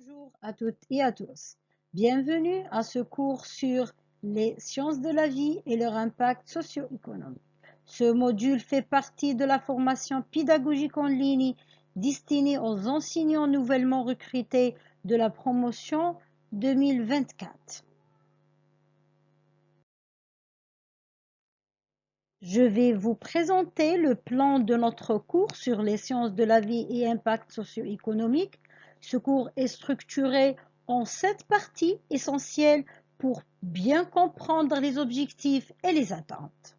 Bonjour à toutes et à tous. Bienvenue à ce cours sur les sciences de la vie et leur impact socio-économique. Ce module fait partie de la formation pédagogique en ligne destinée aux enseignants nouvellement recrutés de la promotion 2024. Je vais vous présenter le plan de notre cours sur les sciences de la vie et impact socio-économique. Ce cours est structuré en 7 parties essentielles pour bien comprendre les objectifs et les attentes.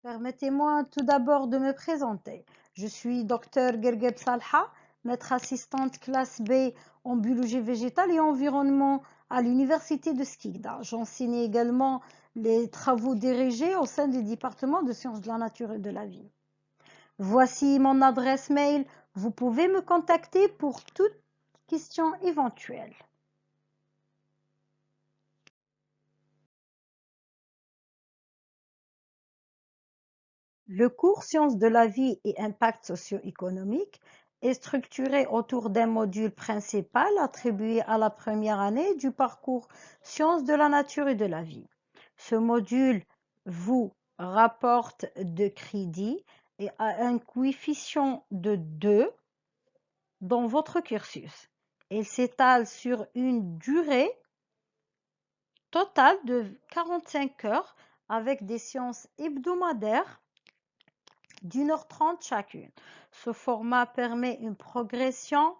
Permettez-moi tout d'abord de me présenter. Je suis Dr Gergeb Salha, maître assistante classe B en biologie végétale et environnement à l'université de Skikda. J'enseigne également les travaux dirigés au sein du département de sciences de la nature et de la vie. Voici mon adresse mail. Vous pouvez me contacter pour toute question éventuelle. Le cours Sciences de la vie et impact socio-économique est structuré autour d'un module principal attribué à la première année du parcours Sciences de la nature et de la vie. Ce module vous rapporte de crédits et a un coefficient de 2 dans votre cursus. Il s'étale sur une durée totale de 45 heures avec des séances hebdomadaires d'1h30 chacune. Ce format permet une progression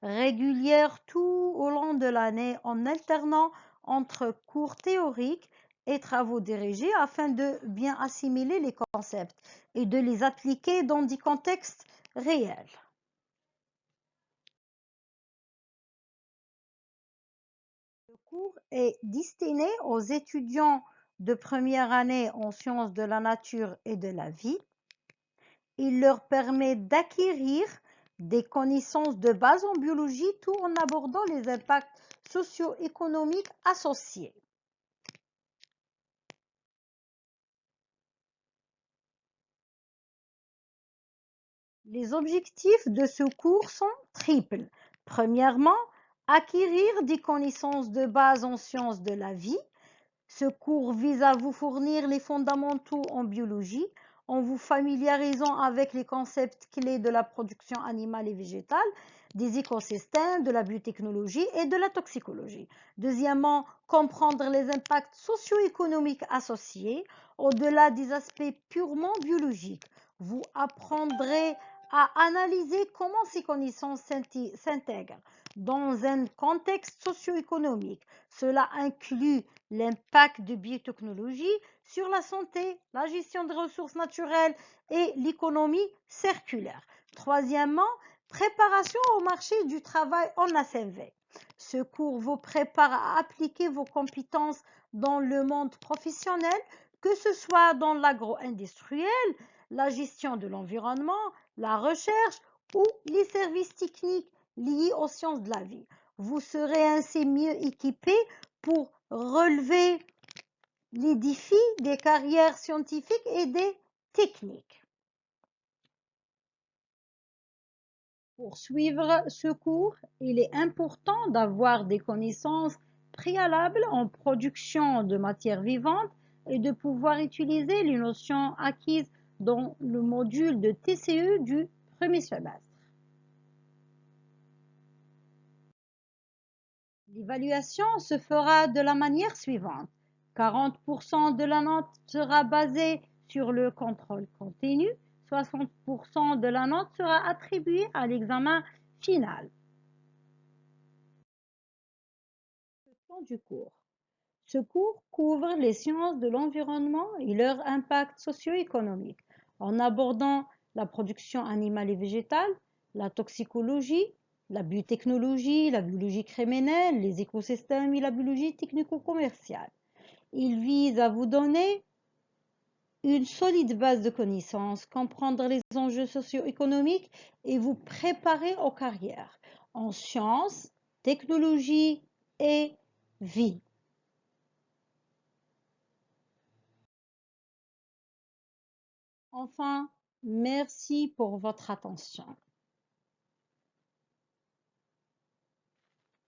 régulière tout au long de l'année en alternant entre cours théoriques et travaux dirigés afin de bien assimiler les concepts et de les appliquer dans des contextes réels. Le cours est destiné aux étudiants de première année en sciences de la nature et de la vie. Il leur permet d'acquérir des connaissances de base en biologie tout en abordant les impacts socio-économiques associés. Les objectifs de ce cours sont triples. Premièrement, acquérir des connaissances de base en sciences de la vie. Ce cours vise à vous fournir les fondamentaux en biologie en vous familiarisant avec les concepts clés de la production animale et végétale, des écosystèmes, de la biotechnologie et de la toxicologie. Deuxièmement, comprendre les impacts socio-économiques associés au-delà des aspects purement biologiques. Vous apprendrez à analyser comment ces connaissances s'intègrent dans un contexte socio-économique. Cela inclut l'impact de biotechnologie sur la santé, la gestion des ressources naturelles et l'économie circulaire. Troisièmement, préparation au marché du travail en ACV. Ce cours vous prépare à appliquer vos compétences dans le monde professionnel, que ce soit dans l'agro-industriel, la gestion de l'environnement, la recherche ou les services techniques liés aux sciences de la vie. Vous serez ainsi mieux équipé pour relever les défis des carrières scientifiques et des techniques. Pour suivre ce cours, il est important d'avoir des connaissances préalables en production de matières vivantes et de pouvoir utiliser les notions acquises dans le module de TCE du premier semestre. L'évaluation se fera de la manière suivante. 40% de la note sera basée sur le contrôle continu, 60% de la note sera attribuée à l'examen final. Le temps du cours. Ce cours couvre les sciences de l'environnement et leur impact socio-économique en abordant la production animale et végétale, la toxicologie, la biotechnologie, la biologie criminelle, les écosystèmes et la biologie technico-commerciale. Il vise à vous donner une solide base de connaissances, comprendre les enjeux socio-économiques et vous préparer aux carrières en sciences, technologie et vie. Enfin, merci pour votre attention.